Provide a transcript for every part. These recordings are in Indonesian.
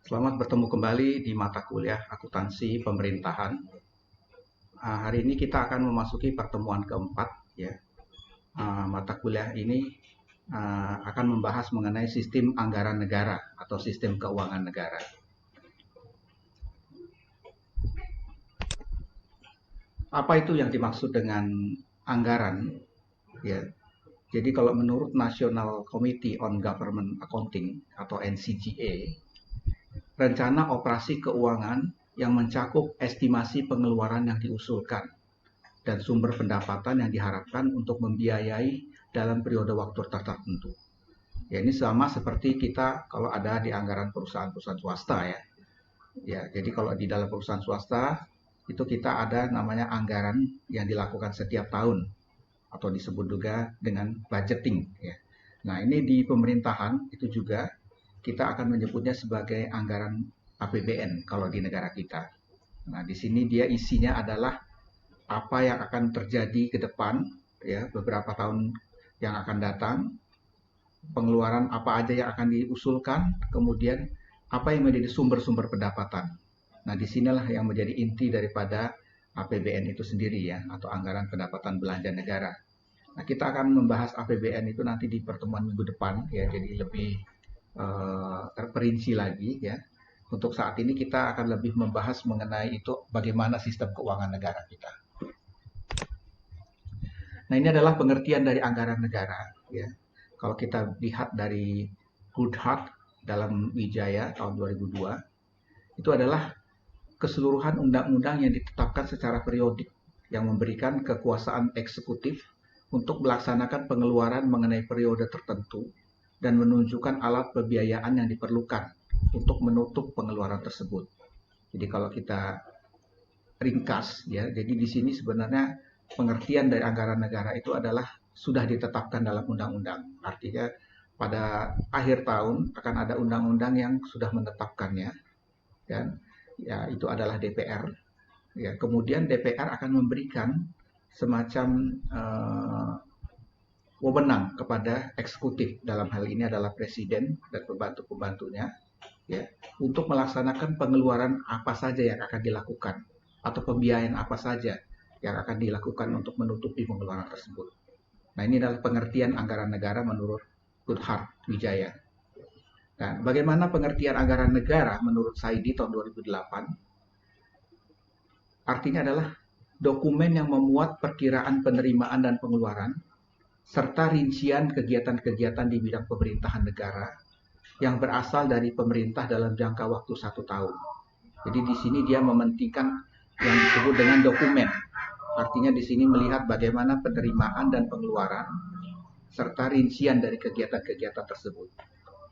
Selamat bertemu kembali di mata kuliah akuntansi pemerintahan. Hari ini kita akan memasuki pertemuan keempat. Ya. Mata kuliah ini akan membahas mengenai sistem anggaran negara atau sistem keuangan negara. Apa itu yang dimaksud dengan anggaran? Ya. Jadi kalau menurut National Committee on Government Accounting atau NCGA, rencana operasi keuangan yang mencakup estimasi pengeluaran yang diusulkan dan sumber pendapatan yang diharapkan untuk membiayai dalam periode waktu tertentu. Ya, ini sama seperti kita kalau ada di anggaran perusahaan-perusahaan swasta ya. Ya, jadi kalau di dalam perusahaan swasta itu kita ada namanya anggaran yang dilakukan setiap tahun atau disebut juga dengan budgeting ya. Nah, ini di pemerintahan itu juga kita akan menyebutnya sebagai anggaran APBN kalau di negara kita. Nah, di sini dia isinya adalah apa yang akan terjadi ke depan ya beberapa tahun yang akan datang, pengeluaran apa aja yang akan diusulkan, kemudian apa yang menjadi sumber-sumber pendapatan. Nah, disinilah yang menjadi inti daripada APBN itu sendiri ya, atau anggaran pendapatan belanja negara. Nah, kita akan membahas APBN itu nanti di pertemuan minggu depan ya, jadi lebih terperinci lagi ya. Untuk saat ini kita akan lebih membahas mengenai itu bagaimana sistem keuangan negara kita. Nah, ini adalah pengertian dari anggaran negara. Ya. Kalau kita lihat dari Goodhart dalam Wijaya tahun 2002, itu adalah keseluruhan undang-undang yang ditetapkan secara periodik yang memberikan kekuasaan eksekutif untuk melaksanakan pengeluaran mengenai periode tertentu dan menunjukkan alat pembiayaan yang diperlukan untuk menutup pengeluaran tersebut. Jadi kalau kita ringkas ya, jadi di sini sebenarnya pengertian dari anggaran negara itu adalah sudah ditetapkan dalam undang-undang. Artinya pada akhir tahun akan ada undang-undang yang sudah menetapkannya, dan ya itu adalah DPR. Ya, kemudian DPR akan memberikan semacam wewenang kepada eksekutif, dalam hal ini adalah presiden dan pembantu-pembantunya, ya, untuk melaksanakan pengeluaran apa saja yang akan dilakukan atau pembiayaan apa saja yang akan dilakukan untuk menutupi pengeluaran tersebut. Nah, ini adalah pengertian anggaran negara menurut Goodhart Wijaya. Nah, bagaimana pengertian anggaran negara menurut Saidi tahun 2008? Artinya adalah dokumen yang memuat perkiraan penerimaan dan pengeluaran serta rincian kegiatan-kegiatan di bidang pemerintahan negara yang berasal dari pemerintah dalam jangka waktu 1 tahun. Jadi di sini dia mementingkan yang disebut dengan dokumen. Artinya di sini melihat bagaimana penerimaan dan pengeluaran serta rincian dari kegiatan-kegiatan tersebut.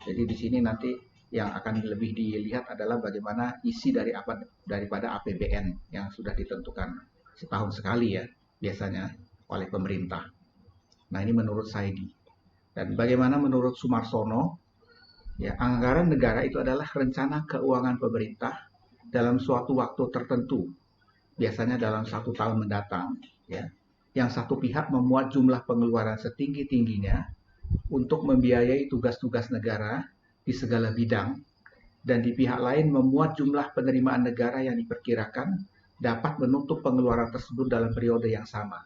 Jadi di sini nanti yang akan lebih dilihat adalah bagaimana isi daripada APBN yang sudah ditentukan setahun sekali ya biasanya oleh pemerintah. Nah, ini menurut Saidi. Dan bagaimana menurut Sumarsono? Ya, anggaran negara itu adalah rencana keuangan pemerintah dalam suatu waktu tertentu, biasanya dalam 1 tahun mendatang, ya, yang satu pihak memuat jumlah pengeluaran setinggi-tingginya untuk membiayai tugas-tugas negara di segala bidang, dan di pihak lain memuat jumlah penerimaan negara yang diperkirakan dapat menutup pengeluaran tersebut dalam periode yang sama.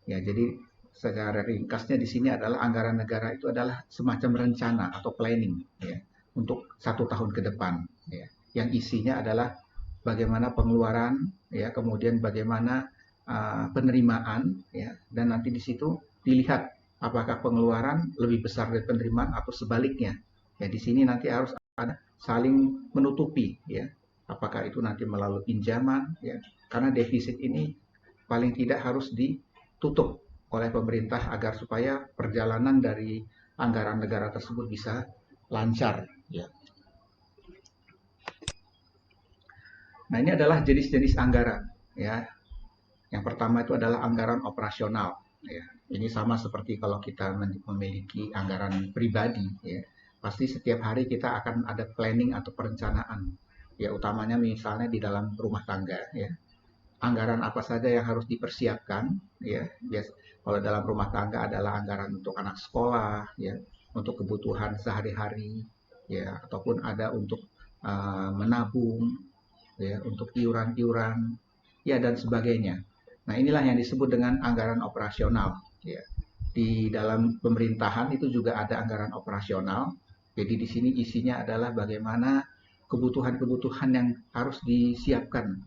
Ya, jadi secara ringkasnya di sini adalah anggaran negara itu adalah semacam rencana atau planning ya, untuk 1 tahun ke depan ya, yang isinya adalah bagaimana pengeluaran ya, kemudian bagaimana penerimaan ya, dan nanti di situ dilihat apakah pengeluaran lebih besar dari penerimaan atau sebaliknya ya. Di sini nanti harus ada saling menutupi ya, apakah itu nanti melalui pinjaman ya, karena defisit ini paling tidak harus ditutup oleh pemerintah agar supaya perjalanan dari anggaran negara tersebut bisa lancar ya. Nah, ini adalah jenis-jenis anggaran ya. Yang pertama itu adalah anggaran operasional ya. Ini sama seperti kalau kita memiliki anggaran pribadi ya. Pasti setiap hari kita akan ada planning atau perencanaan ya, utamanya misalnya di dalam rumah tangga ya. Anggaran apa saja yang harus dipersiapkan ya. Kalau dalam rumah tangga adalah anggaran untuk anak sekolah ya, untuk kebutuhan sehari-hari ya, ataupun ada untuk menabung, ya, untuk iuran-iuran, ya, dan sebagainya. Nah, inilah yang disebut dengan anggaran operasional. Ya. Di dalam pemerintahan itu juga ada anggaran operasional. Jadi di sini isinya adalah bagaimana kebutuhan-kebutuhan yang harus disiapkan,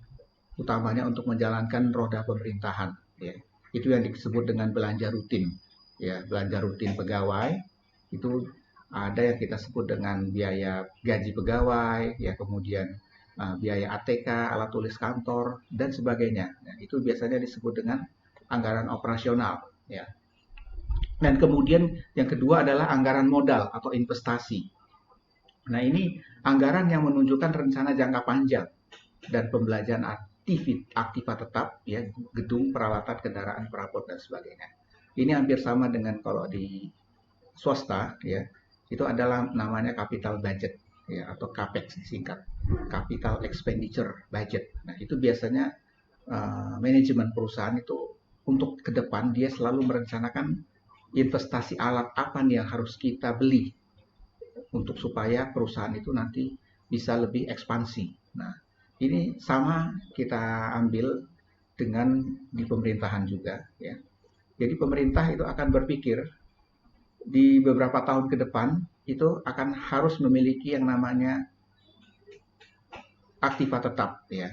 utamanya untuk menjalankan roda pemerintahan. Ya. Itu yang disebut dengan belanja rutin. Ya, belanja rutin pegawai itu ada yang kita sebut dengan biaya gaji pegawai, ya, kemudian biaya ATK, alat tulis kantor, dan sebagainya. Nah, itu biasanya disebut dengan anggaran operasional. Ya. Dan kemudian yang kedua adalah anggaran modal atau investasi. Nah, ini anggaran yang menunjukkan rencana jangka panjang dan pembelanjaan aktiva tetap, ya, gedung, peralatan, kendaraan, perabot, dan sebagainya. Ini hampir sama dengan kalau di swasta, ya, itu adalah namanya capital budget, ya, atau capex disingkat, capital expenditure budget. Nah, itu biasanya manajemen perusahaan itu untuk ke depan dia selalu merencanakan investasi alat apa nih yang harus kita beli untuk supaya perusahaan itu nanti bisa lebih ekspansi. Nah, ini sama kita ambil dengan di pemerintahan juga, ya. Jadi pemerintah itu akan berpikir di beberapa tahun ke depan itu akan harus memiliki yang namanya aktiva tetap, ya,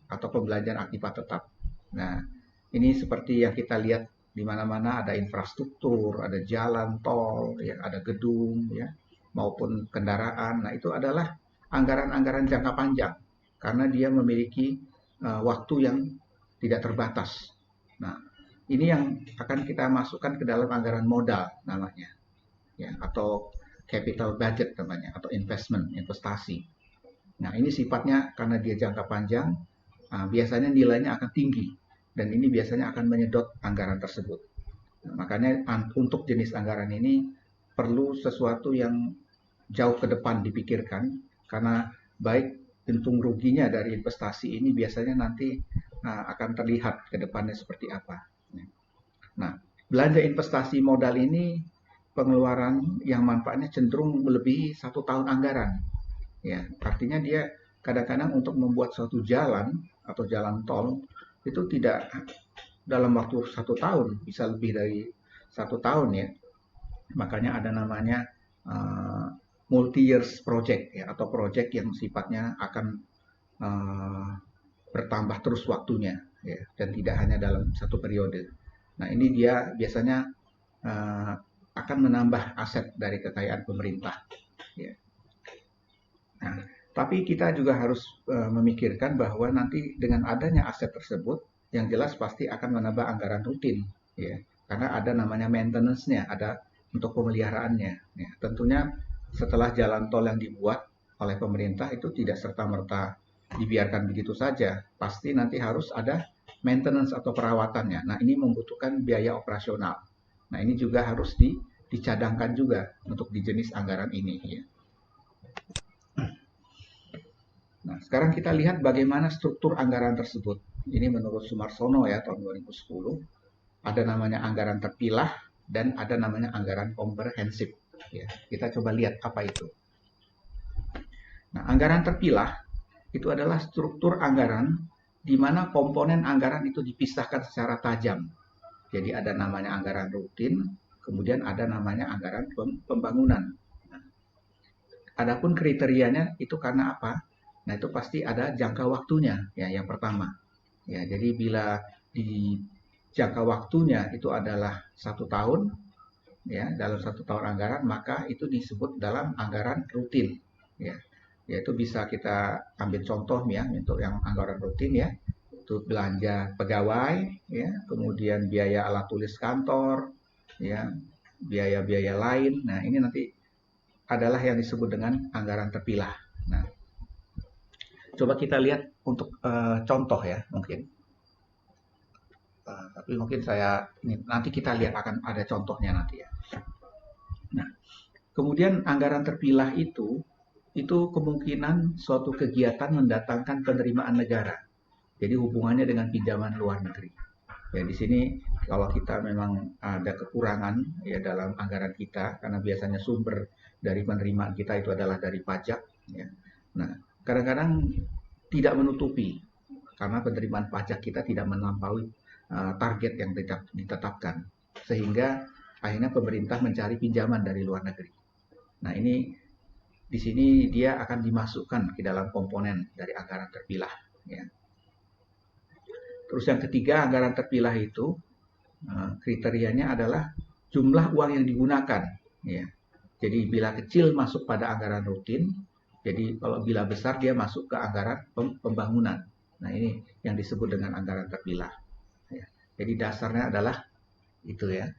atau pembelanjaan aktiva tetap. Nah, ini seperti yang kita lihat di mana-mana ada infrastruktur, ada jalan tol, ya, ada gedung, ya, maupun kendaraan. Nah, itu adalah anggaran-anggaran jangka panjang karena dia memiliki waktu yang tidak terbatas. Nah, ini yang akan kita masukkan ke dalam anggaran modal namanya, ya, atau capital budget namanya, atau investasi. Nah, ini sifatnya karena dia jangka panjang, biasanya nilainya akan tinggi dan ini biasanya akan menyedot anggaran tersebut. Nah, makanya untuk jenis anggaran ini perlu sesuatu yang jauh ke depan dipikirkan karena baik untung ruginya dari investasi ini biasanya nanti akan terlihat ke depannya seperti apa. Nah, belanja investasi modal ini pengeluaran yang manfaatnya cenderung melebihi 1 tahun anggaran. Ya, artinya dia kadang-kadang untuk membuat suatu jalan atau jalan tol itu tidak dalam waktu 1 tahun, bisa lebih dari 1 tahun, ya. Makanya ada namanya multi-years project, ya, atau project yang sifatnya akan bertambah terus waktunya, ya, dan tidak hanya dalam satu periode. Nah, ini dia biasanya akan menambah aset dari kekayaan pemerintah. Ya. Nah, tapi kita juga harus memikirkan bahwa nanti dengan adanya aset tersebut, yang jelas pasti akan menambah anggaran rutin, ya, karena ada namanya maintenance-nya, ada untuk pemeliharaannya. Ya, tentunya setelah jalan tol yang dibuat oleh pemerintah itu tidak serta-merta dibiarkan begitu saja, pasti nanti harus ada maintenance atau perawatannya. Nah, ini membutuhkan biaya operasional. Nah, ini juga harus dicadangkan juga untuk di jenis anggaran ini, ya. Nah, sekarang kita lihat bagaimana struktur anggaran tersebut. Ini menurut Sumarsono, ya, tahun 2010. Ada namanya anggaran terpilah dan ada namanya anggaran komprehensif. Ya, kita coba lihat apa itu. Nah, anggaran terpilah itu adalah struktur anggaran di mana komponen anggaran itu dipisahkan secara tajam. Jadi ada namanya anggaran rutin, kemudian ada namanya anggaran pembangunan. Nah, adapun kriterianya itu karena apa? Nah, itu pasti ada jangka waktunya, ya, yang pertama. Ya, jadi bila di jangka waktunya itu adalah 1 tahun, ya, dalam 1 tahun anggaran, maka itu disebut dalam anggaran rutin, ya. Yaitu bisa kita ambil contoh, ya, untuk yang anggaran rutin, ya, itu belanja pegawai, ya, kemudian biaya alat tulis kantor, ya, biaya-biaya lain. Nah, ini nanti adalah yang disebut dengan anggaran terpilah. Nah, coba kita lihat untuk contoh, ya, mungkin. Tapi mungkin nanti kita lihat akan ada contohnya nanti, ya. Nah, kemudian anggaran terpilah itu kemungkinan suatu kegiatan mendatangkan penerimaan negara. Jadi hubungannya dengan pinjaman luar negeri. Ya, di sini kalau kita memang ada kekurangan, ya, dalam anggaran kita karena biasanya sumber dari penerimaan kita itu adalah dari pajak, ya. Nah, kadang-kadang tidak menutupi karena penerimaan pajak kita tidak melampaui target yang ditetapkan, sehingga akhirnya pemerintah mencari pinjaman dari luar negeri. Nah, ini di sini dia akan dimasukkan ke dalam komponen dari anggaran terpilah. Ya. Terus yang ketiga, anggaran terpilah itu kriterianya adalah jumlah uang yang digunakan. Ya. Jadi bila kecil masuk pada anggaran rutin, jadi kalau bila besar dia masuk ke anggaran pembangunan. Nah ini yang disebut dengan anggaran terpilah. Ya. Jadi dasarnya adalah itu ya.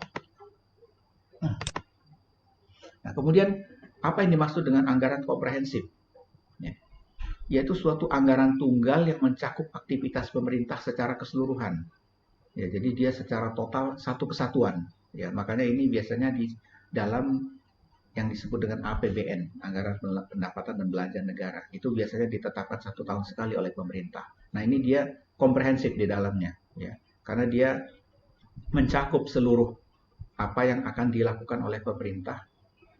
Nah kemudian apa yang dimaksud dengan anggaran komprehensif? Ya. Yaitu suatu anggaran tunggal yang mencakup aktivitas pemerintah secara keseluruhan. Ya, jadi dia secara total satu kesatuan. Ya, makanya ini biasanya di dalam yang disebut dengan APBN, Anggaran Pendapatan dan Belanja Negara. Itu biasanya ditetapkan 1 tahun sekali oleh pemerintah. Nah, ini dia komprehensif di dalamnya, ya, karena dia mencakup seluruh apa yang akan dilakukan oleh pemerintah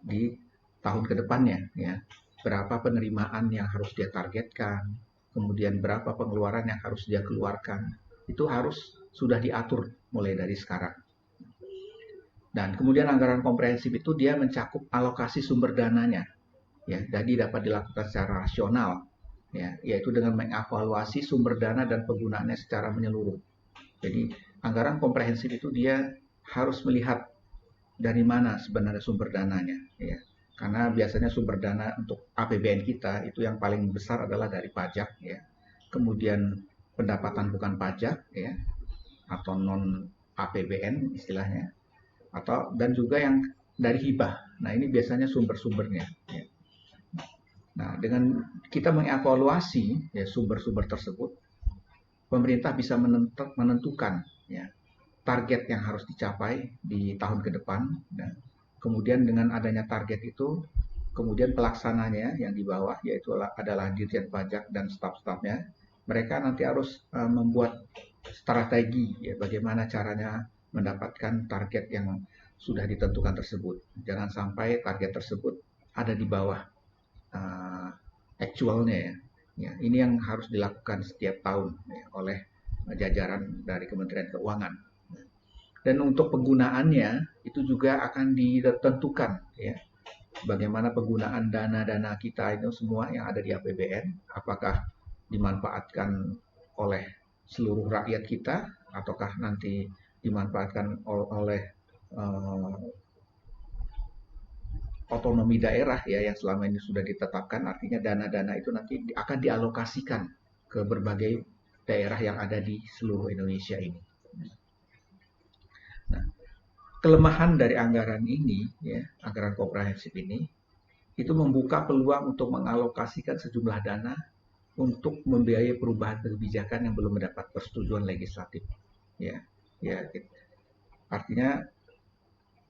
di tahun ke depannya, ya. Berapa penerimaan yang harus dia targetkan, kemudian berapa pengeluaran yang harus dia keluarkan. Itu harus sudah diatur mulai dari sekarang. Dan kemudian anggaran komprehensif itu dia mencakup alokasi sumber dananya, ya, jadi dapat dilakukan secara rasional, ya, yaitu dengan mengevaluasi sumber dana dan penggunaannya secara menyeluruh. Jadi anggaran komprehensif itu dia harus melihat dari mana sebenarnya sumber dananya, ya, karena biasanya sumber dana untuk APBN kita itu yang paling besar adalah dari pajak, ya, kemudian pendapatan bukan pajak, ya, atau non APBN istilahnya, atau dan juga yang dari hibah. Nah ini biasanya sumber-sumbernya. Ya. Nah dengan kita mengevaluasi ya, sumber-sumber tersebut, pemerintah bisa menentukan ya, target yang harus dicapai di tahun ke depan. Dan kemudian dengan adanya target itu, kemudian pelaksananya yang di bawah yaitu adalah Dirjen Pajak dan staf-stafnya, mereka nanti harus membuat strategi ya, bagaimana caranya mendapatkan target yang sudah ditentukan tersebut. Jangan sampai target tersebut ada di bawah actualnya ya. Ya. Ini yang harus dilakukan setiap tahun ya, oleh jajaran dari Kementerian Keuangan. Dan untuk penggunaannya itu juga akan ditentukan ya. Bagaimana penggunaan dana-dana kita itu semua yang ada di APBN, apakah dimanfaatkan oleh seluruh rakyat kita ataukah nanti dimanfaatkan oleh otonomi daerah ya yang selama ini sudah ditetapkan, artinya dana-dana itu nanti akan dialokasikan ke berbagai daerah yang ada di seluruh Indonesia ini. Nah, kelemahan dari anggaran ini ya, anggaran komprehensif ini itu membuka peluang untuk mengalokasikan sejumlah dana untuk membiayai perubahan kebijakan yang belum mendapat persetujuan legislatif. Ya, ya, artinya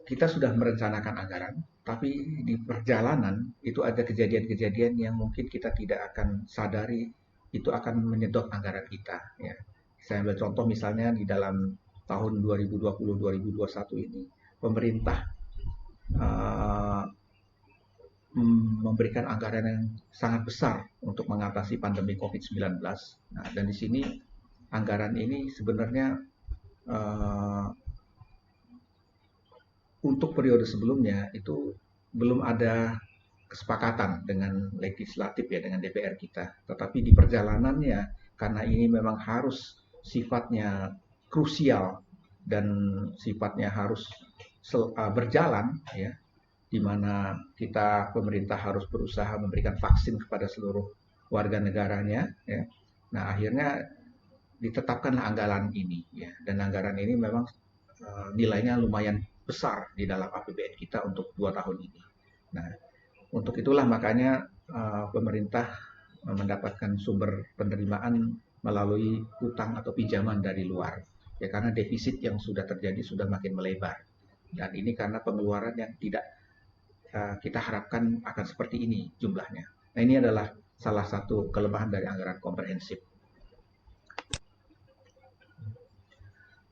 kita sudah merencanakan anggaran, tapi di perjalanan itu ada kejadian-kejadian yang mungkin kita tidak akan sadari itu akan menyedot anggaran kita. Ya. Saya ambil contoh misalnya di dalam tahun 2020-2021 ini, pemerintah memberikan anggaran yang sangat besar untuk mengatasi pandemi COVID-19. Nah, dan di sini anggaran ini sebenarnya untuk periode sebelumnya itu belum ada kesepakatan dengan legislatif ya, dengan DPR kita. Tetapi di perjalanannya karena ini memang harus sifatnya krusial dan sifatnya harus berjalan ya, di mana kita pemerintah harus berusaha memberikan vaksin kepada seluruh warga negaranya ya. Nah, akhirnya ditetapkanlah anggaran ini ya, dan anggaran ini memang nilainya lumayan besar di dalam APBN kita untuk 2 tahun ini. Nah, untuk itulah makanya pemerintah mendapatkan sumber penerimaan melalui hutang atau pinjaman dari luar. Ya karena defisit yang sudah terjadi sudah makin melebar. Dan ini karena pengeluaran yang tidak kita harapkan akan seperti ini jumlahnya. Nah, ini adalah salah satu kelemahan dari anggaran komprehensif.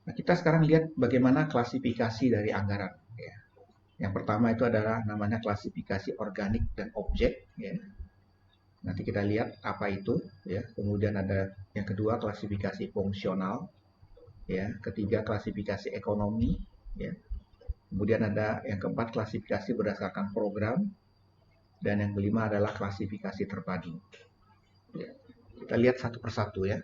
Nah, kita sekarang lihat bagaimana klasifikasi dari anggaran. Ya. Yang pertama itu adalah namanya klasifikasi organik dan objek. Ya. Nanti kita lihat apa itu, ya. Kemudian ada yang kedua klasifikasi fungsional, ya. Ketiga klasifikasi ekonomi, ya. Kemudian ada yang keempat klasifikasi berdasarkan program, dan yang kelima adalah klasifikasi terpadu. Ya. Kita lihat satu persatu ya.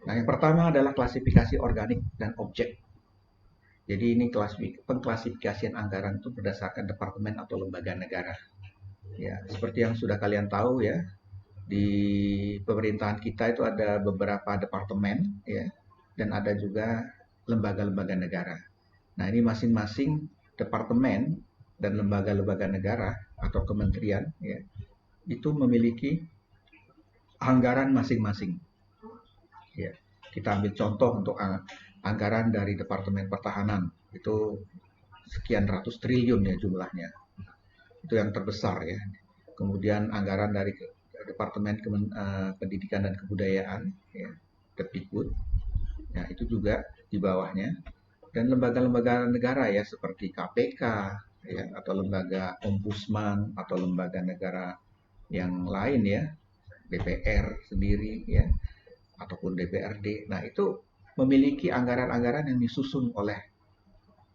Nah, yang pertama adalah klasifikasi organik dan objek. Jadi ini pengklasifikasian anggaran itu berdasarkan departemen atau lembaga negara. Ya, seperti yang sudah kalian tahu ya, di pemerintahan kita itu ada beberapa departemen ya, dan ada juga lembaga-lembaga negara. Nah, ini masing-masing departemen dan lembaga-lembaga negara atau kementerian ya, itu memiliki anggaran masing-masing. Ya, kita ambil contoh untuk anggaran dari Departemen Pertahanan itu sekian ratus triliun ya jumlahnya, itu yang terbesar ya. Kemudian anggaran dari Departemen Pendidikan dan Kebudayaan, ya, Kepdikbud, ya, itu juga di bawahnya. Dan lembaga-lembaga negara ya seperti KPK, ya, atau lembaga Ombudsman atau lembaga negara yang lain ya, DPR sendiri ya, ataupun DPRD. Nah, itu memiliki anggaran-anggaran yang disusun oleh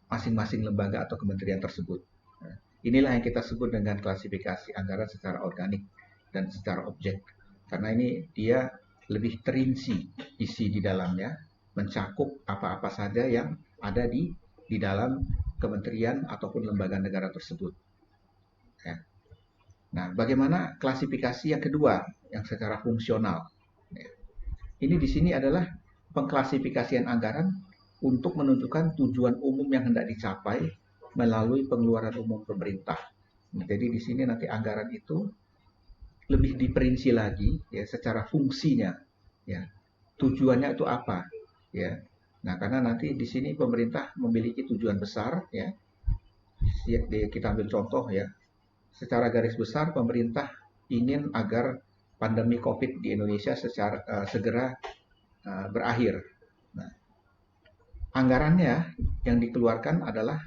masing-masing lembaga atau kementerian tersebut. Nah, inilah yang kita sebut dengan klasifikasi anggaran secara organik dan secara objek. Karena ini dia lebih terinci isi di dalamnya, mencakup apa-apa saja yang ada di dalam kementerian ataupun lembaga negara tersebut. Ya. Nah, bagaimana klasifikasi yang kedua yang secara fungsional? Ini di sini adalah pengklasifikasian anggaran untuk menentukan tujuan umum yang hendak dicapai melalui pengeluaran umum pemerintah. Nah, jadi di sini nanti anggaran itu lebih diperinci lagi ya secara fungsinya, ya. Tujuannya itu apa, ya. Nah, karena nanti di sini pemerintah memiliki tujuan besar, ya. Kita ambil contoh ya. Secara garis besar pemerintah ingin agar pandemi COVID di Indonesia segera berakhir. Nah, anggarannya yang dikeluarkan adalah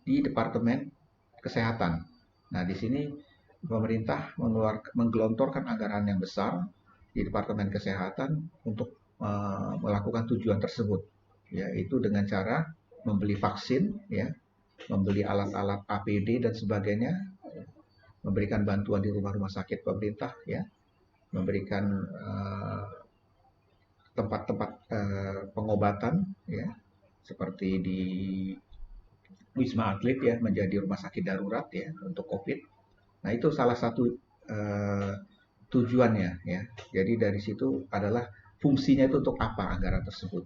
di Departemen Kesehatan. Nah, di sini pemerintah menggelontorkan anggaran yang besar di Departemen Kesehatan untuk melakukan tujuan tersebut, yaitu dengan cara membeli vaksin, ya, membeli alat-alat APD dan sebagainya, memberikan bantuan di rumah-rumah sakit pemerintah, ya, memberikan tempat-tempat pengobatan, ya, seperti di Wisma Atlet ya, menjadi rumah sakit darurat ya untuk COVID. Nah, itu salah satu tujuannya ya. Jadi dari situ adalah fungsinya itu untuk apa anggaran tersebut.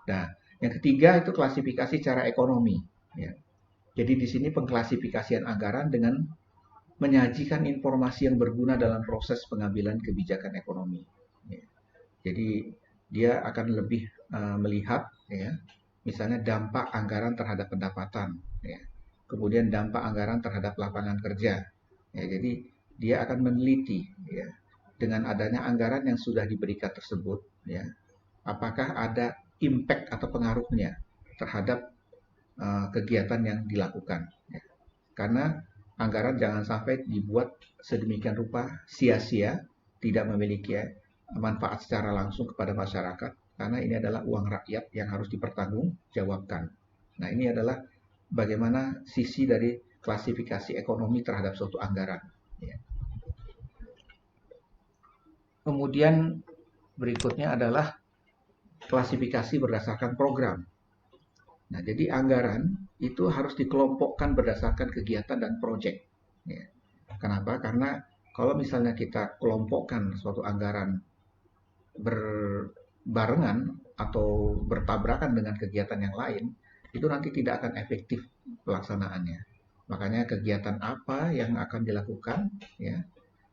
Nah, yang ketiga itu klasifikasi secara ekonomi ya. Jadi di sini pengklasifikasian anggaran dengan menyajikan informasi yang berguna dalam proses pengambilan kebijakan ekonomi. Ya. Jadi dia akan lebih melihat ya, misalnya dampak anggaran terhadap pendapatan, ya. Kemudian dampak anggaran terhadap lapangan kerja. Ya, jadi dia akan meneliti ya, dengan adanya anggaran yang sudah diberikan tersebut, ya, apakah ada impact atau pengaruhnya terhadap kegiatan yang dilakukan. Ya. Karena anggaran jangan sampai dibuat sedemikian rupa sia-sia, tidak memiliki manfaat secara langsung kepada masyarakat, karena ini adalah uang rakyat yang harus dipertanggungjawabkan. Nah, ini adalah bagaimana sisi dari klasifikasi ekonomi terhadap suatu anggaran. Ya. Kemudian berikutnya adalah klasifikasi berdasarkan program. Nah, jadi anggaran itu harus dikelompokkan berdasarkan kegiatan dan proyek. Ya. Kenapa? Karena kalau misalnya kita kelompokkan suatu anggaran berbarengan atau bertabrakan dengan kegiatan yang lain, itu nanti tidak akan efektif pelaksanaannya. Makanya kegiatan apa yang akan dilakukan, ya,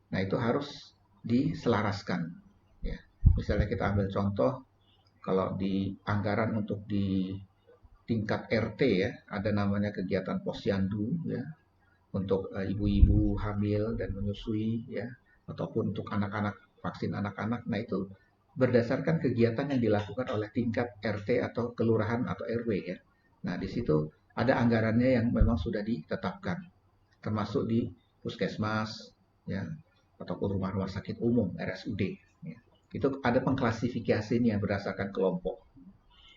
nah itu harus diselaraskan. Ya. Misalnya kita ambil contoh, kalau di anggaran untuk di tingkat RT ya, ada namanya kegiatan posyandu ya, untuk ibu-ibu hamil dan menyusui ya, ataupun untuk anak-anak, vaksin anak-anak. Nah, itu berdasarkan kegiatan yang dilakukan oleh tingkat RT atau kelurahan atau RW ya. Nah, di situ ada anggarannya yang memang sudah ditetapkan, termasuk di puskesmas ya, ataupun rumah-rumah sakit umum RSUD. Ya. Itu ada pengklasifikasinya berdasarkan kelompok.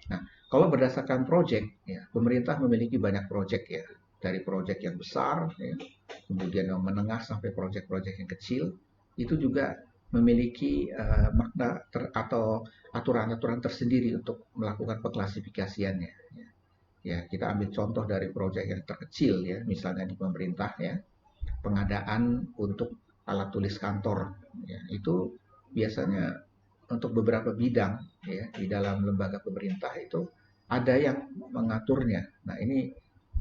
Nah, kalau berdasarkan proyek, ya, pemerintah memiliki banyak proyek ya, dari proyek yang besar, ya, kemudian yang menengah sampai proyek-proyek yang kecil, itu juga memiliki makna atau aturan-aturan tersendiri untuk melakukan pengklasifikasiannya. Ya. Ya, kita ambil contoh dari proyek yang terkecil ya, misalnya di pemerintah ya, pengadaan untuk alat tulis kantor, ya, itu biasanya untuk beberapa bidang ya di dalam lembaga pemerintah itu ada yang mengaturnya. Nah, ini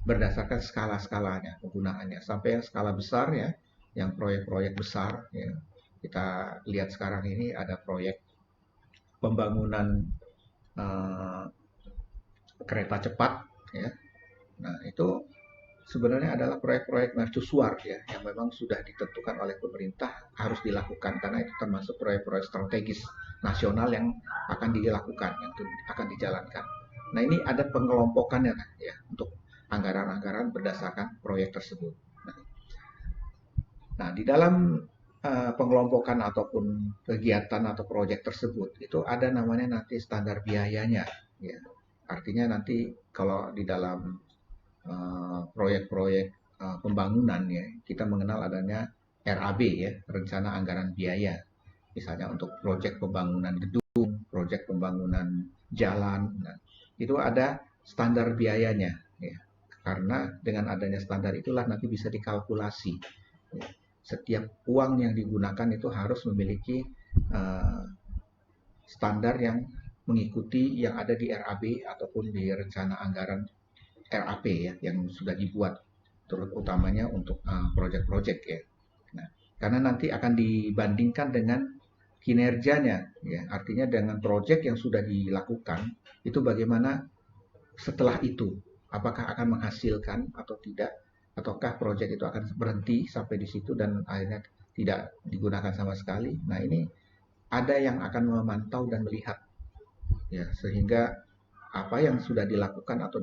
berdasarkan skala-skalanya penggunaannya sampai yang skala besar ya, yang proyek-proyek besar ya. Kita lihat sekarang ini ada proyek pembangunan kereta cepat ya. Nah, itu sebenarnya adalah proyek-proyek mercusuar ya, yang memang sudah ditentukan oleh pemerintah harus dilakukan karena itu termasuk proyek-proyek strategis nasional yang akan dilakukan, yang akan dijalankan. Nah, ini ada pengelompokannya ya untuk anggaran-anggaran berdasarkan proyek tersebut. Nah, di dalam pengelompokan ataupun kegiatan atau proyek tersebut itu ada namanya nanti standar biayanya ya. Artinya nanti kalau di dalam proyek-proyek pembangunan ya, kita mengenal adanya RAB ya, rencana anggaran biaya. Misalnya untuk proyek pembangunan gedung, proyek pembangunan jalan, nah, itu ada standar biayanya ya. Karena dengan adanya standar itulah nanti bisa dikalkulasi. Ya. Setiap uang yang digunakan itu harus memiliki standar yang mengikuti yang ada di RAB ataupun di rencana anggaran RAP ya yang sudah dibuat terutamanya untuk proyek-proyek ya. Nah, karena nanti akan dibandingkan dengan kinerjanya ya, artinya dengan proyek yang sudah dilakukan itu bagaimana setelah itu, apakah akan menghasilkan atau tidak, ataukah proyek itu akan berhenti sampai di situ dan akhirnya tidak digunakan sama sekali. Nah, ini ada yang akan memantau dan melihat ya, sehingga apa yang sudah dilakukan atau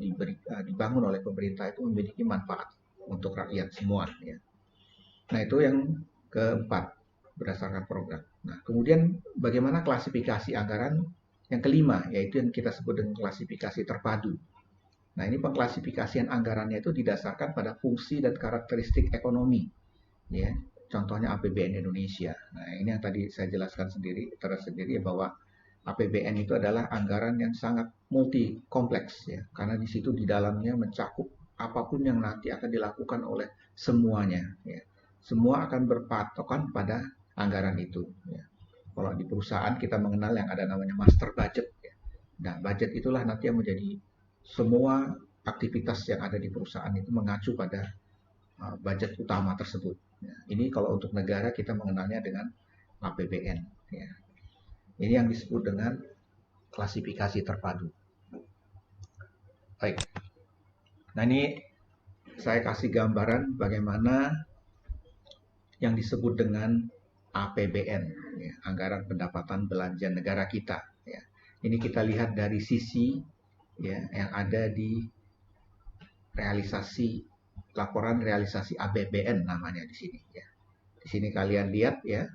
dibangun oleh pemerintah itu memiliki manfaat untuk rakyat semua ya. Nah, itu yang keempat berdasarkan program. Nah, kemudian bagaimana klasifikasi anggaran yang kelima, yaitu yang kita sebut dengan klasifikasi terpadu. Nah, ini pengklasifikasian anggarannya itu didasarkan pada fungsi dan karakteristik ekonomi ya. Contohnya APBN Indonesia. Nah, ini yang tadi saya jelaskan tersendiri bahwa APBN itu adalah anggaran yang sangat multi kompleks ya, karena di situ di dalamnya mencakup apapun yang nanti akan dilakukan oleh semuanya ya. Semua akan berpatokan pada anggaran itu ya. Kalau di perusahaan kita mengenal yang ada namanya master budget ya. Nah, budget itulah nanti yang menjadi semua aktivitas yang ada di perusahaan itu mengacu pada budget utama tersebut. Ya, ini kalau untuk negara kita mengenalnya dengan APBN ya. Ini yang disebut dengan klasifikasi terpadu. Baik. Nah, ini saya kasih gambaran bagaimana yang disebut dengan APBN, ya, Anggaran Pendapatan Belanja Negara kita. Ya. Ini kita lihat dari sisi ya, yang ada di laporan realisasi APBN namanya di sini. Ya. Di sini kalian lihat ya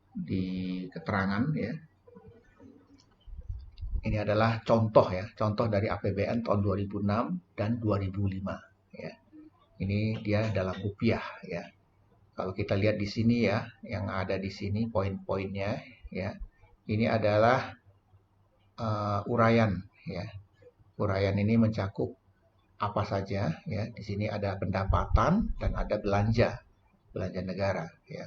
di keterangan ya. Ini adalah contoh ya, contoh dari APBN tahun 2006 dan 2005 ya. Ini dia dalam rupiah ya. Kalau kita lihat di sini ya, yang ada di sini poin-poinnya ya. Ini adalah uraian ya. Uraian ini mencakup apa saja ya. Di sini ada pendapatan dan ada belanja negara ya.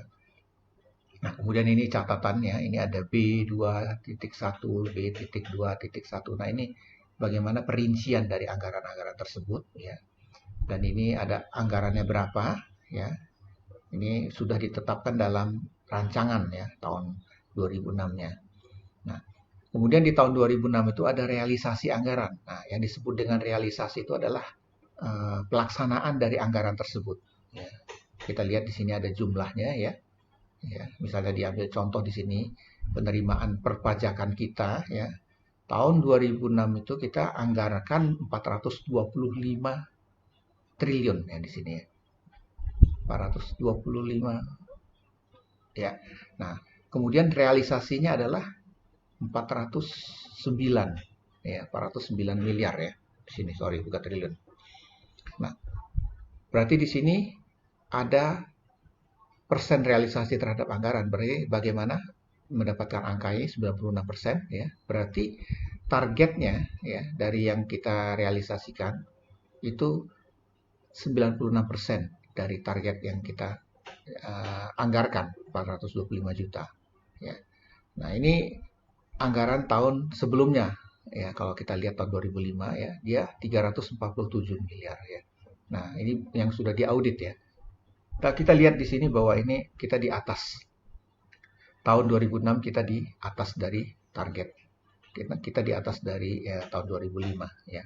Nah, kemudian ini catatannya, ini ada B2.1, B.2.1. Nah, ini bagaimana perincian dari anggaran-anggaran tersebut ya. Dan ini ada anggarannya berapa ya. Ini sudah ditetapkan dalam rancangan ya tahun 2006-nya. Nah, kemudian di tahun 2006 itu ada realisasi anggaran. Nah, yang disebut dengan realisasi itu adalah pelaksanaan dari anggaran tersebut ya. Kita lihat di sini ada jumlahnya ya. ya. Misalnya diambil contoh di sini penerimaan perpajakan kita, ya. Tahun 2006 itu kita anggarkan 425 triliun ya di sini ya. 425 ya. Nah, kemudian realisasinya adalah 409 ya, 409 miliar ya. Di sini sorry bukan triliun. Nah, berarti di sini ada persen realisasi terhadap anggaran. Berarti bagaimana mendapatkan angka ini 96% ya. Berarti targetnya ya dari yang kita realisasikan itu 96% dari target yang kita anggarkan 425 juta ya. Nah, ini anggaran tahun sebelumnya ya, kalau kita lihat tahun 2005 ya, dia 347 miliar ya. Nah, ini yang sudah diaudit ya. Nah, kita lihat di sini bahwa ini kita di atas. Tahun 2006 kita di atas dari target. Kita di atas dari ya, tahun 2005 ya.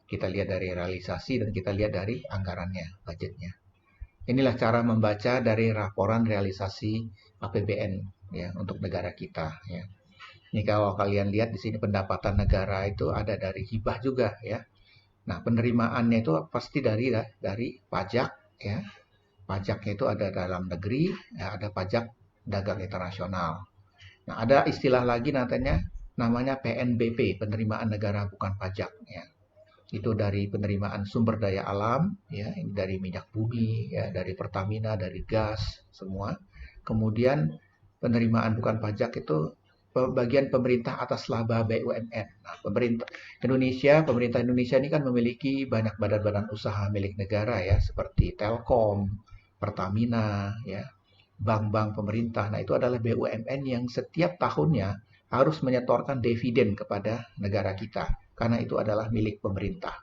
Kita lihat dari realisasi dan kita lihat dari anggarannya, budgetnya. Inilah cara membaca dari laporan realisasi APBN ya untuk negara kita ya. Ini kalau kalian lihat di sini pendapatan negara itu ada dari hibah juga ya. Nah, penerimaannya itu pasti dari pajak ya. Pajaknya itu ada dalam negeri, ya, ada pajak dagang internasional. Nah, ada istilah lagi namanya PNBP, penerimaan negara bukan pajak ya. Itu dari penerimaan sumber daya alam ya, ini dari minyak bumi ya, dari Pertamina, dari gas semua. Kemudian penerimaan bukan pajak itu bagian pemerintah atas laba BUMN. Nah, pemerintah Indonesia ini kan memiliki banyak badan-badan usaha milik negara ya, seperti Telkom, Pertamina ya, bank-bank pemerintah. Nah, itu adalah BUMN yang setiap tahunnya harus menyetorkan dividen kepada negara kita karena itu adalah milik pemerintah.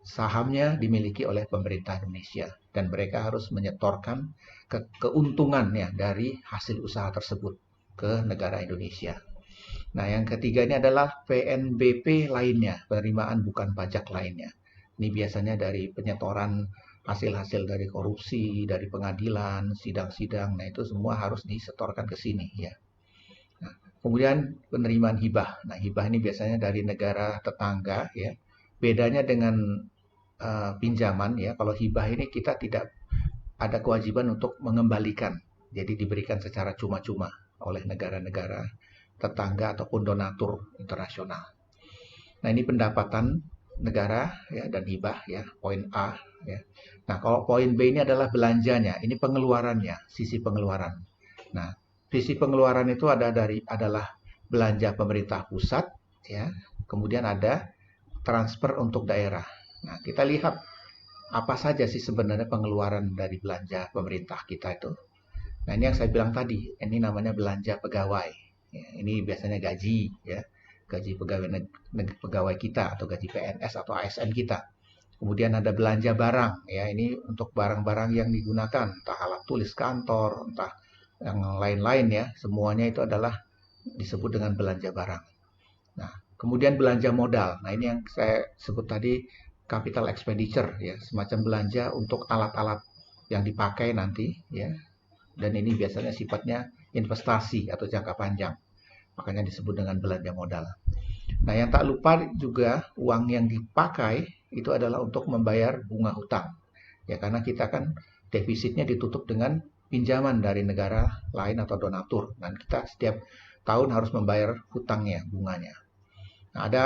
Sahamnya dimiliki oleh pemerintah Indonesia dan mereka harus menyetorkan keuntungannya dari hasil usaha tersebut ke negara Indonesia. Nah, yang ketiga ini adalah PNBP lainnya, penerimaan bukan pajak lainnya. Ini biasanya dari penyetoran hasil-hasil dari korupsi, dari pengadilan, sidang-sidang. Nah, itu semua harus disetorkan ke sini ya. Nah, kemudian penerimaan hibah. Nah, hibah ini biasanya dari negara tetangga ya. Bedanya dengan pinjaman ya. Kalau hibah ini kita tidak ada kewajiban untuk mengembalikan. Jadi diberikan secara cuma-cuma oleh negara-negara tetangga ataupun donatur internasional. Nah, ini pendapatan negara ya dan hibah ya, poin A ya. Nah, kalau poin B ini adalah belanjanya, ini pengeluarannya, sisi pengeluaran. Nah, sisi pengeluaran itu adalah belanja pemerintah pusat ya, kemudian ada transfer untuk daerah. Nah, kita lihat apa saja sih sebenarnya pengeluaran dari belanja pemerintah kita itu. Nah, ini yang saya bilang tadi, ini namanya belanja pegawai. Ya, ini biasanya gaji ya, gaji pegawai kita atau gaji PNS atau ASN kita. Kemudian ada belanja barang ya, ini untuk barang-barang yang digunakan, entah alat tulis kantor, entah yang lain-lain ya, semuanya itu adalah disebut dengan belanja barang. Nah, kemudian belanja modal. Nah, ini yang saya sebut tadi capital expenditure ya, semacam belanja untuk alat-alat yang dipakai nanti ya. Dan ini biasanya sifatnya investasi atau jangka panjang. Makanya disebut dengan belanja modal. Nah, yang tak lupa juga uang yang dipakai itu adalah untuk membayar bunga hutang. Ya, karena kita kan defisitnya ditutup dengan pinjaman dari negara lain atau donatur. Dan kita setiap tahun harus membayar hutangnya, bunganya. Nah, ada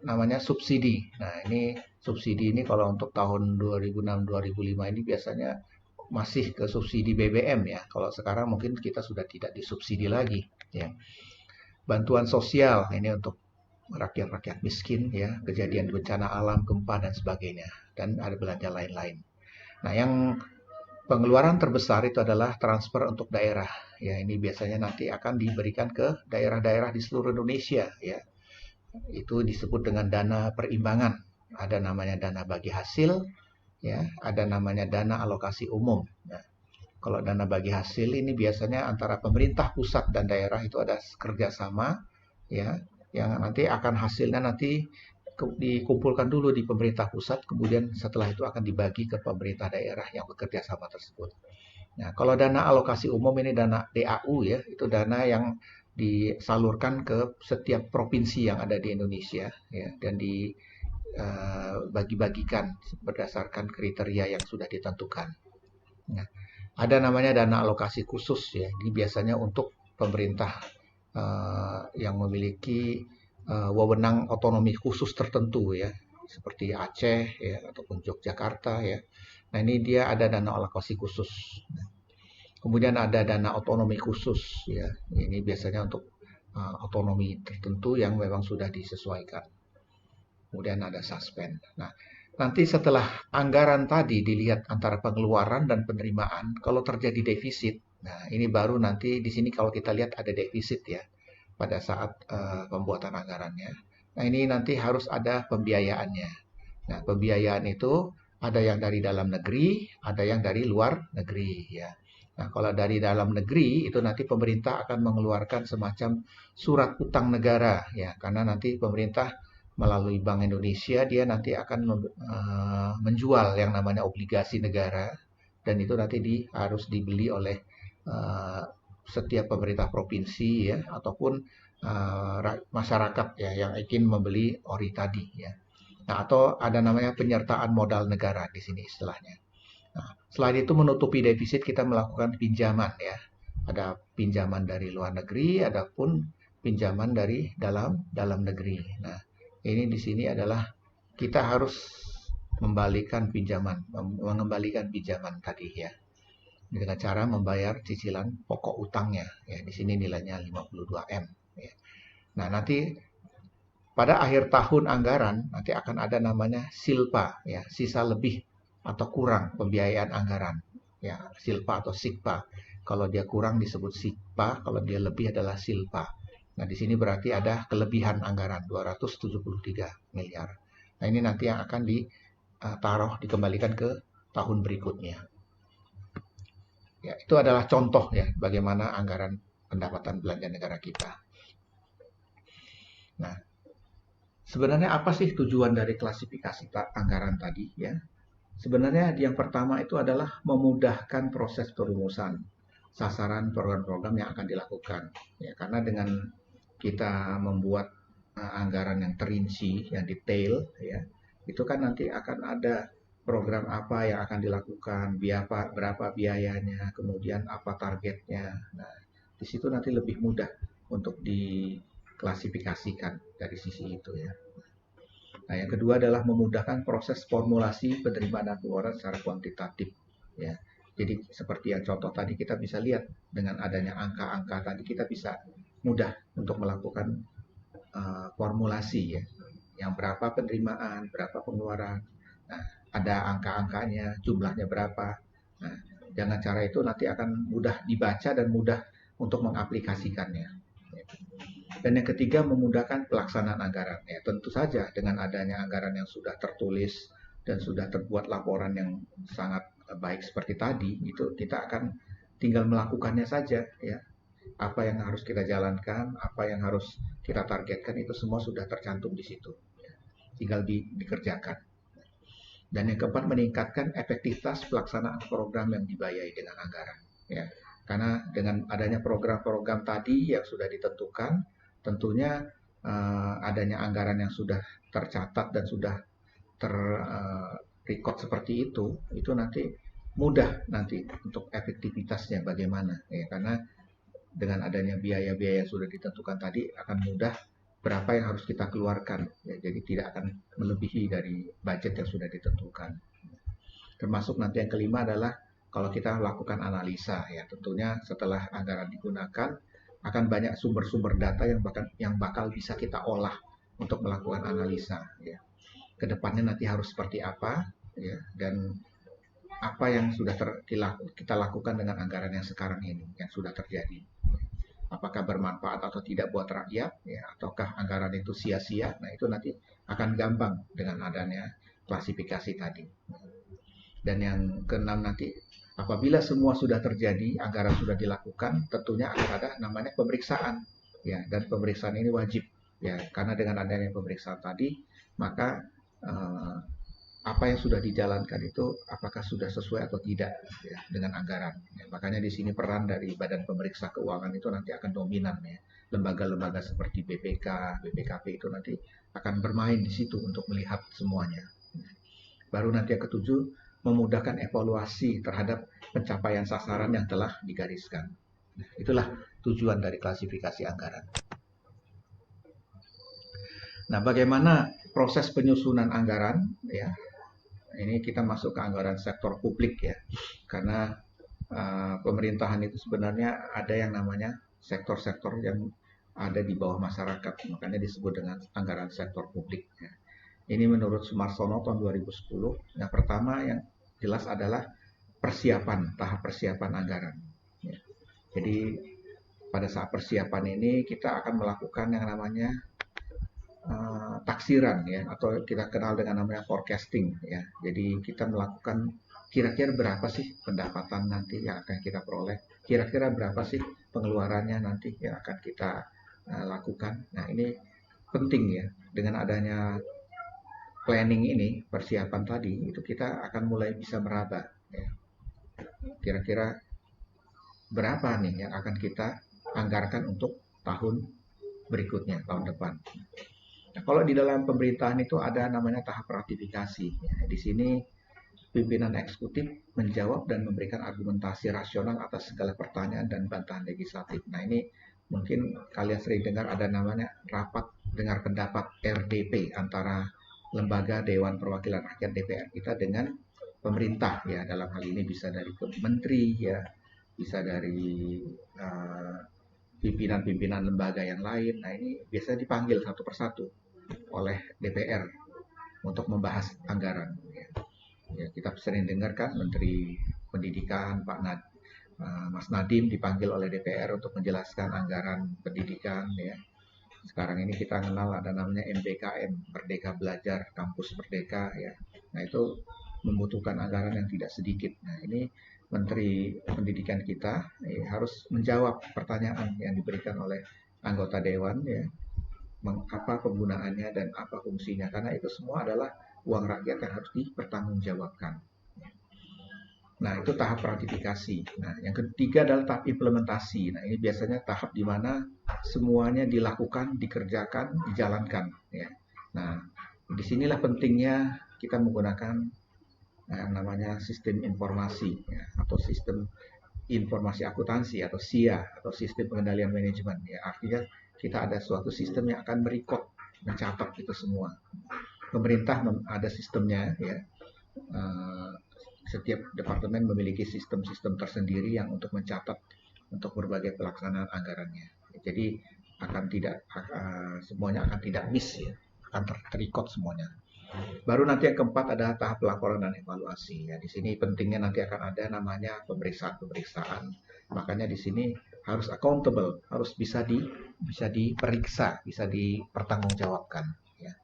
namanya subsidi. Nah, ini subsidi ini kalau untuk tahun 2006-2005 ini biasanya masih ke subsidi BBM ya. Kalau sekarang mungkin kita sudah tidak disubsidi lagi ya. Bantuan sosial ini untuk rakyat-rakyat miskin ya, kejadian bencana alam, gempa dan sebagainya. Dan ada belanja lain-lain. Nah, yang pengeluaran terbesar itu adalah transfer untuk daerah. Ya, ini biasanya nanti akan diberikan ke daerah-daerah di seluruh Indonesia ya. Itu disebut dengan dana perimbangan. Ada namanya dana bagi hasil, ya, ada namanya dana alokasi umum. Nah, kalau dana bagi hasil ini biasanya antara pemerintah pusat dan daerah itu ada kerjasama, ya, yang nanti akan hasilnya nanti dikumpulkan dulu di pemerintah pusat, kemudian setelah itu akan dibagi ke pemerintah daerah yang bekerja sama tersebut. Nah, kalau dana alokasi umum ini dana DAU ya, itu dana yang disalurkan ke setiap provinsi yang ada di Indonesia ya, dan dibagi-bagikan berdasarkan kriteria yang sudah ditentukan. Nah, ada namanya dana alokasi khusus ya, ini biasanya untuk pemerintah yang memiliki wewenang otonomi khusus tertentu ya, seperti Aceh ya ataupun Yogyakarta ya. Nah, ini dia ada dana alokasi khusus. Kemudian ada dana otonomi khusus ya. Ini biasanya untuk otonomi tertentu yang memang sudah disesuaikan. Kemudian ada suspend. Nah, nanti setelah anggaran tadi dilihat antara pengeluaran dan penerimaan, kalau terjadi defisit, nah ini baru nanti di sini kalau kita lihat ada defisit ya pada saat pembuatan anggarannya. Nah, ini nanti harus ada pembiayaannya. Nah, pembiayaan itu ada yang dari dalam negeri, ada yang dari luar negeri ya. Nah, kalau dari dalam negeri itu nanti pemerintah akan mengeluarkan semacam surat utang negara ya, karena nanti pemerintah melalui Bank Indonesia dia nanti akan menjual yang namanya obligasi negara, dan itu nanti harus dibeli oleh setiap pemerintah provinsi ya ataupun masyarakat ya yang ingin membeli ori tadi ya. Nah, atau ada namanya penyertaan modal negara di sini istilahnya. Nah, selain itu menutupi defisit kita melakukan pinjaman ya. Ada pinjaman dari luar negeri, ada pun pinjaman dari dalam negeri. Nah, ini di sini adalah kita harus mengembalikan pinjaman tadi ya. Dengan cara membayar cicilan pokok utangnya ya. Di sini nilainya 52M ya. Nah, nanti pada akhir tahun anggaran nanti akan ada namanya silpa ya, sisa lebih atau kurang pembiayaan anggaran ya, silpa atau sikpa. Kalau dia kurang disebut sikpa, kalau dia lebih adalah silpa. Nah, di sini berarti ada kelebihan anggaran 273 miliar. Nah, ini nanti yang akan dikembalikan ke tahun berikutnya. Ya, itu adalah contoh ya bagaimana anggaran pendapatan belanja negara kita. Nah, sebenarnya apa sih tujuan dari klasifikasi anggaran tadi ya? Sebenarnya yang pertama itu adalah memudahkan proses perumusan sasaran program-program yang akan dilakukan. Ya, karena dengan kita membuat anggaran yang terinci, yang detail, ya, itu kan nanti akan ada program apa yang akan dilakukan, berapa biayanya, kemudian apa targetnya. Nah, di situ nanti lebih mudah untuk diklasifikasikan dari sisi itu ya. Nah, yang kedua adalah memudahkan proses formulasi penerimaan dan pengeluaran secara kuantitatif. Ya, jadi seperti yang contoh tadi kita bisa lihat dengan adanya angka-angka tadi kita bisa mudah untuk melakukan formulasi ya. Yang berapa penerimaan, berapa pengeluaran. Nah, ada angka-angkanya, jumlahnya berapa. Nah, dengan cara itu nanti akan mudah dibaca dan mudah untuk mengaplikasikannya. Dan yang ketiga memudahkan pelaksanaan anggaran. Ya, tentu saja dengan adanya anggaran yang sudah tertulis dan sudah terbuat laporan yang sangat baik seperti tadi, itu kita akan tinggal melakukannya saja ya. Apa yang harus kita jalankan, apa yang harus kita targetkan itu semua sudah tercantum di situ. Tinggal dikerjakan. Dan yang keempat meningkatkan efektivitas pelaksanaan program yang dibiayai dengan anggaran ya. Karena dengan adanya program-program tadi yang sudah ditentukan, tentunya adanya anggaran yang sudah tercatat dan sudah terrecord seperti itu nanti mudah nanti untuk efektivitasnya bagaimana ya, karena dengan adanya biaya-biaya yang sudah ditentukan tadi akan mudah berapa yang harus kita keluarkan ya, jadi tidak akan melebihi dari budget yang sudah ditentukan. Termasuk nanti yang kelima adalah kalau kita melakukan analisa ya, tentunya setelah anggaran digunakan akan banyak sumber-sumber data yang bakal bisa kita olah untuk melakukan analisa ya. Kedepannya nanti harus seperti apa ya, dan apa yang sudah kita lakukan dengan anggaran yang sekarang ini yang sudah terjadi. Apakah bermanfaat atau tidak buat rakyat ya, ataukah anggaran itu sia-sia. Nah, itu nanti akan gampang dengan adanya klasifikasi tadi. Dan yang keenam nanti apabila semua sudah terjadi, anggaran sudah dilakukan, tentunya akan ada namanya pemeriksaan ya, dan pemeriksaan ini wajib ya, karena dengan adanya pemeriksaan tadi maka apa yang sudah dijalankan itu apakah sudah sesuai atau tidak ya, dengan anggaran. Ya, makanya di sini peran dari Badan Pemeriksa Keuangan itu nanti akan dominan ya. Lembaga-lembaga seperti BPK, BPKP itu nanti akan bermain di situ untuk melihat semuanya. Baru nanti yang ketujuh, memudahkan evaluasi terhadap pencapaian sasaran yang telah digariskan. Nah, itulah tujuan dari klasifikasi anggaran. Nah, bagaimana proses penyusunan anggaran ya? Ini kita masuk ke anggaran sektor publik ya, karena pemerintahan itu sebenarnya ada yang namanya sektor-sektor yang ada di bawah masyarakat, makanya disebut dengan anggaran sektor publik. Ya. Ini menurut Sumarsono tahun 2010. Yang pertama yang jelas adalah tahap persiapan anggaran. Ya. Jadi pada saat persiapan ini kita akan melakukan yang namanya taksiran ya, atau kita kenal dengan namanya forecasting ya. Jadi kita melakukan kira-kira berapa sih pendapatan nanti yang akan kita peroleh, kira-kira berapa sih pengeluarannya nanti yang akan kita lakukan. Nah, ini penting ya, dengan adanya planning ini, persiapan tadi, itu kita akan mulai bisa meraba ya. Kira-kira berapa nih yang akan kita anggarkan untuk tahun berikutnya, tahun depan. Nah, kalau di dalam pemerintahan itu ada namanya tahap ratifikasi. Ya, di sini pimpinan eksekutif menjawab dan memberikan argumentasi rasional atas segala pertanyaan dan bantahan legislatif. Nah, ini mungkin kalian sering dengar ada namanya rapat dengar pendapat RDP antara lembaga Dewan Perwakilan Rakyat DPR kita dengan pemerintah ya. Dalam hal ini bisa dari menteri ya, bisa dari pimpinan-pimpinan lembaga yang lain. Nah, ini biasanya dipanggil satu persatu oleh DPR untuk membahas anggaran. Ya, kita sering dengarkan Menteri Pendidikan Mas Nadiem dipanggil oleh DPR untuk menjelaskan anggaran pendidikan. Ya. Sekarang ini kita kenal ada namanya MBKM, Merdeka Belajar Kampus Merdeka. Ya. Nah, itu membutuhkan anggaran yang tidak sedikit. Nah, ini Menteri Pendidikan kita harus menjawab pertanyaan yang diberikan oleh anggota Dewan ya, apa penggunaannya dan apa fungsinya, karena itu semua adalah uang rakyat yang harus dipertanggungjawabkan. Nah, itu tahap ratifikasi. Nah, yang ketiga adalah tahap implementasi. Nah, ini biasanya tahap di mana semuanya dilakukan, dikerjakan, dijalankan. Ya. Nah, disinilah pentingnya kita menggunakan yang namanya sistem informasi ya, atau sistem informasi akuntansi atau SIA atau sistem pengendalian manajemen. Ya, artinya kita ada suatu sistem yang akan merekod, mencatat itu semua. Pemerintah ada sistemnya ya. Setiap departemen memiliki sistem-sistem tersendiri yang untuk mencatat untuk berbagai pelaksanaan anggarannya. Jadi semuanya akan tidak miss ya, akan terrecord semuanya. Baru nanti yang keempat adalah tahap laporan dan evaluasi. Ya, di sini pentingnya nanti akan ada namanya pemeriksaan. Makanya di sini harus accountable, harus bisa diperiksa, bisa dipertanggungjawabkan. Ya.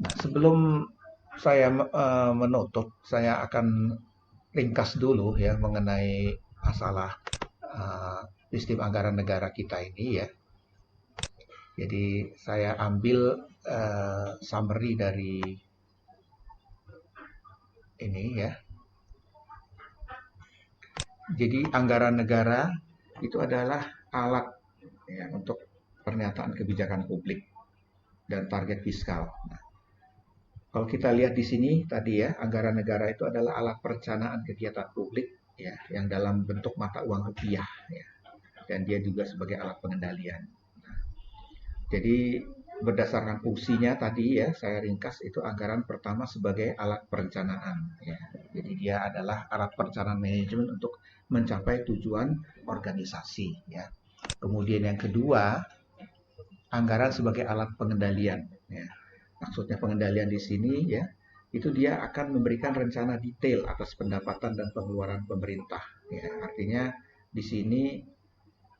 Nah, sebelum saya menutup, saya akan ringkas dulu ya mengenai masalah sistem anggaran negara kita ini ya. Jadi saya ambil summary dari ini ya. Jadi anggaran negara itu adalah alat ya, untuk pernyataan kebijakan publik dan target fiskal. Nah, kalau kita lihat di sini tadi ya, anggaran negara itu adalah alat perencanaan kegiatan publik ya, yang dalam bentuk mata uang rupiah ya, dan dia juga sebagai alat pengendalian. Nah, jadi berdasarkan fungsinya tadi ya, saya ringkas itu anggaran pertama sebagai alat perencanaan ya. Jadi dia adalah alat perencanaan manajemen untuk mencapai tujuan organisasi ya. Kemudian yang kedua, anggaran sebagai alat pengendalian ya. Maksudnya pengendalian di sini ya, itu dia akan memberikan rencana detail atas pendapatan dan pengeluaran pemerintah ya. Artinya di sini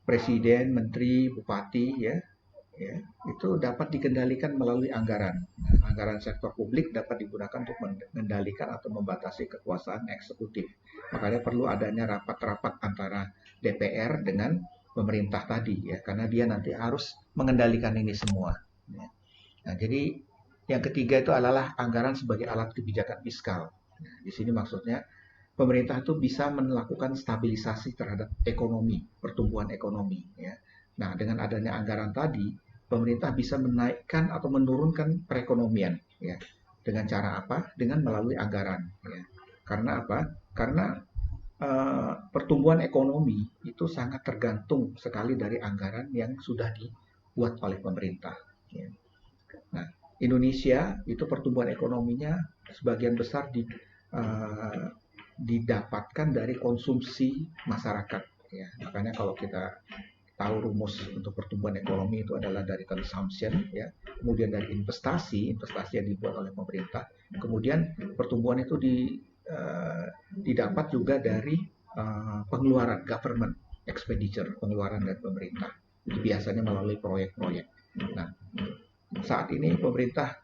presiden, menteri, bupati ya, itu dapat dikendalikan melalui anggaran. Nah, anggaran sektor publik dapat digunakan untuk mengendalikan atau membatasi kekuasaan eksekutif. Makanya perlu adanya rapat-rapat antara DPR dengan pemerintah tadi ya, karena dia nanti harus mengendalikan ini semua. Nah, jadi Yang ketiga itu adalah anggaran sebagai alat kebijakan fiskal. Nah, di sini maksudnya pemerintah itu bisa melakukan stabilisasi terhadap ekonomi, pertumbuhan ekonomi. Ya. Nah, dengan adanya anggaran tadi, pemerintah bisa menaikkan atau menurunkan perekonomian. Ya. Dengan cara apa? Dengan melalui anggaran. Ya. Karena apa? Karena pertumbuhan ekonomi itu sangat tergantung sekali dari anggaran yang sudah dibuat oleh pemerintah. Ya. Nah, Indonesia itu pertumbuhan ekonominya sebagian besar didapatkan dari konsumsi masyarakat. Ya, makanya kalau kita tahu rumus untuk pertumbuhan ekonomi itu adalah dari consumption, ya, kemudian dari investasi yang dibuat oleh pemerintah, kemudian pertumbuhan itu didapat juga dari pengeluaran government expenditure, pengeluaran dari pemerintah. Itu biasanya melalui proyek-proyek. Nah, saat ini pemerintah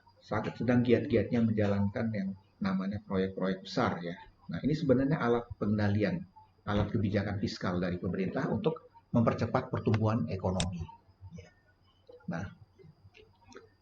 sedang giat-giatnya menjalankan yang namanya proyek-proyek besar ya. Nah, ini sebenarnya alat pengendalian, alat kebijakan fiskal dari pemerintah untuk mempercepat pertumbuhan ekonomi. Nah,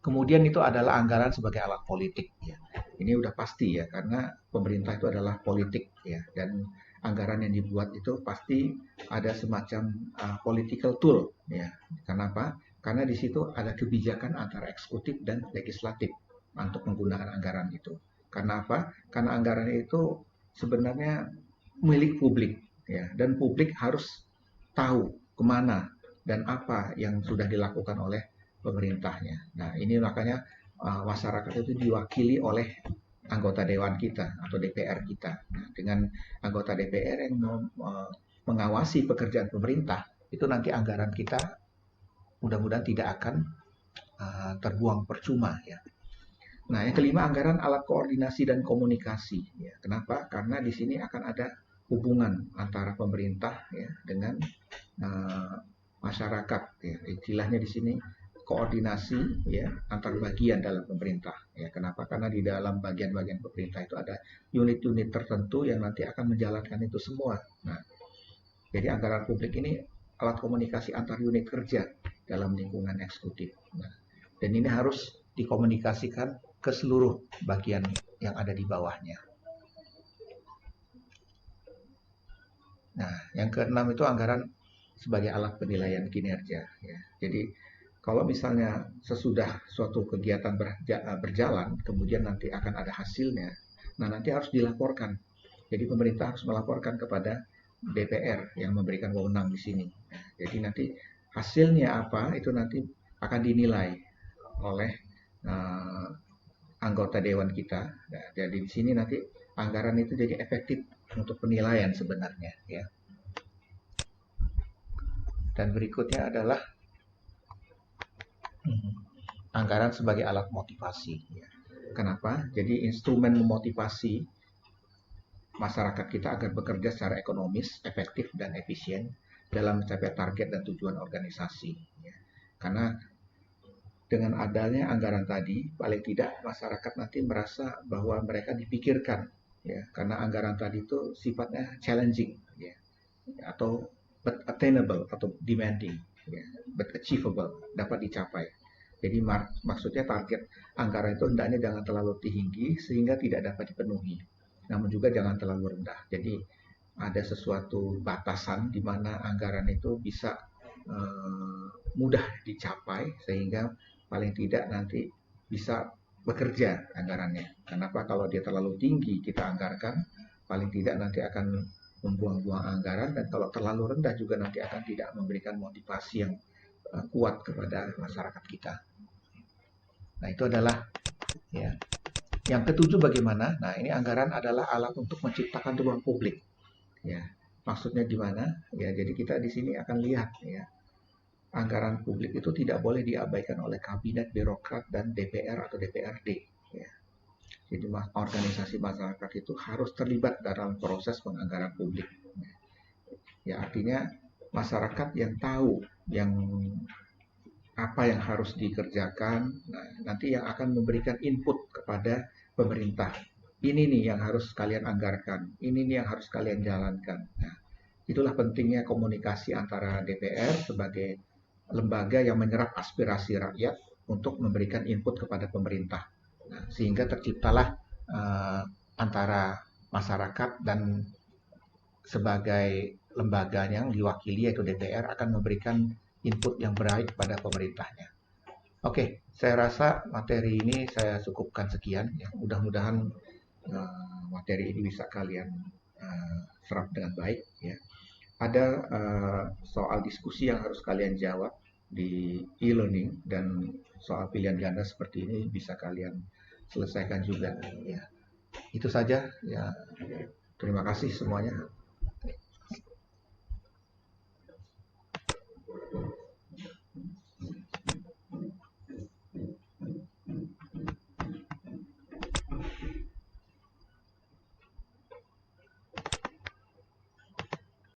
kemudian itu adalah anggaran sebagai alat politik. Ya. Ini udah pasti ya, karena pemerintah itu adalah politik ya, dan anggaran yang dibuat itu pasti ada semacam political tool ya. Kenapa? Karena di situ ada kebijakan antara eksekutif dan legislatif untuk menggunakan anggaran itu. Karena apa? Karena anggaran itu sebenarnya milik publik ya, dan publik harus tahu kemana dan apa yang sudah dilakukan oleh pemerintahnya. Nah, ini makanya masyarakat itu diwakili oleh anggota dewan kita atau DPR kita. Nah, dengan anggota DPR yang mengawasi pekerjaan pemerintah, itu nanti anggaran kita mudah-mudahan tidak akan terbuang percuma ya. Nah, yang kelima anggaran alat koordinasi dan komunikasi. Ya. Kenapa? Karena di sini akan ada hubungan antara pemerintah ya dengan masyarakat. Ya. Istilahnya di sini koordinasi ya antar bagian dalam pemerintah. Ya. Kenapa? Karena di dalam bagian-bagian pemerintah itu ada unit-unit tertentu yang nanti akan menjalankan itu semua. Nah, jadi anggaran publik ini alat komunikasi antar unit kerja dalam lingkungan eksekutif. Nah, dan ini harus dikomunikasikan ke seluruh bagian yang ada di bawahnya. Nah, yang keenam itu anggaran sebagai alat penilaian kinerja. Ya. Jadi kalau misalnya sesudah suatu kegiatan berjalan, kemudian nanti akan ada hasilnya, nah nanti harus dilaporkan. Jadi pemerintah harus melaporkan kepada DPR yang memberikan wewenang di sini. Nah, jadi nanti hasilnya apa itu nanti akan dinilai oleh anggota dewan kita. Nah, jadi di sini nanti anggaran itu jadi efektif untuk penilaian sebenarnya ya. Dan berikutnya adalah anggaran sebagai alat motivasi ya. Kenapa? Jadi instrumen memotivasi masyarakat kita agar bekerja secara ekonomis, efektif dan efisien dalam mencapai target dan tujuan organisasi ya. Karena dengan adanya anggaran tadi, paling tidak masyarakat nanti merasa bahwa mereka dipikirkan, ya, karena anggaran tadi itu sifatnya challenging, ya, atau but attainable atau demanding, ya, but achievable, dapat dicapai. Jadi maksudnya target anggaran itu hendaknya jangan terlalu tinggi sehingga tidak dapat dipenuhi, namun juga jangan terlalu rendah. Jadi ada sesuatu batasan di mana anggaran itu bisa mudah dicapai sehingga paling tidak nanti bisa bekerja anggarannya. Kenapa? Kalau dia terlalu tinggi kita anggarkan, paling tidak nanti akan membuang-buang anggaran, dan kalau terlalu rendah juga nanti akan tidak memberikan motivasi yang kuat kepada masyarakat kita. Nah, itu adalah ya. Yang ketujuh bagaimana? Nah, ini anggaran adalah alat untuk menciptakan ruang publik. Ya, maksudnya gimana? Ya, jadi kita di sini akan lihat ya. Anggaran publik itu tidak boleh diabaikan oleh kabinet, birokrat, dan DPR atau DPRD. Ya. Jadi organisasi masyarakat itu harus terlibat dalam proses penganggaran publik. Ya, artinya masyarakat yang tahu yang apa yang harus dikerjakan, nah, nanti yang akan memberikan input kepada pemerintah. Ini nih yang harus kalian anggarkan, ini nih yang harus kalian jalankan. Nah, itulah pentingnya komunikasi antara DPR sebagai lembaga yang menyerap aspirasi rakyat untuk memberikan input kepada pemerintah. Nah, sehingga terciptalah antara masyarakat dan sebagai lembaga yang diwakili yaitu DPR akan memberikan input yang baik kepada pemerintahnya. Oke, saya rasa materi ini saya cukupkan sekian. Ya. Mudah-mudahan materi ini bisa kalian serap dengan baik. Ya. Ada soal diskusi yang harus kalian jawab di e-learning dan soal pilihan ganda seperti ini bisa kalian selesaikan juga. Ya. Itu saja. Ya. Terima kasih semuanya.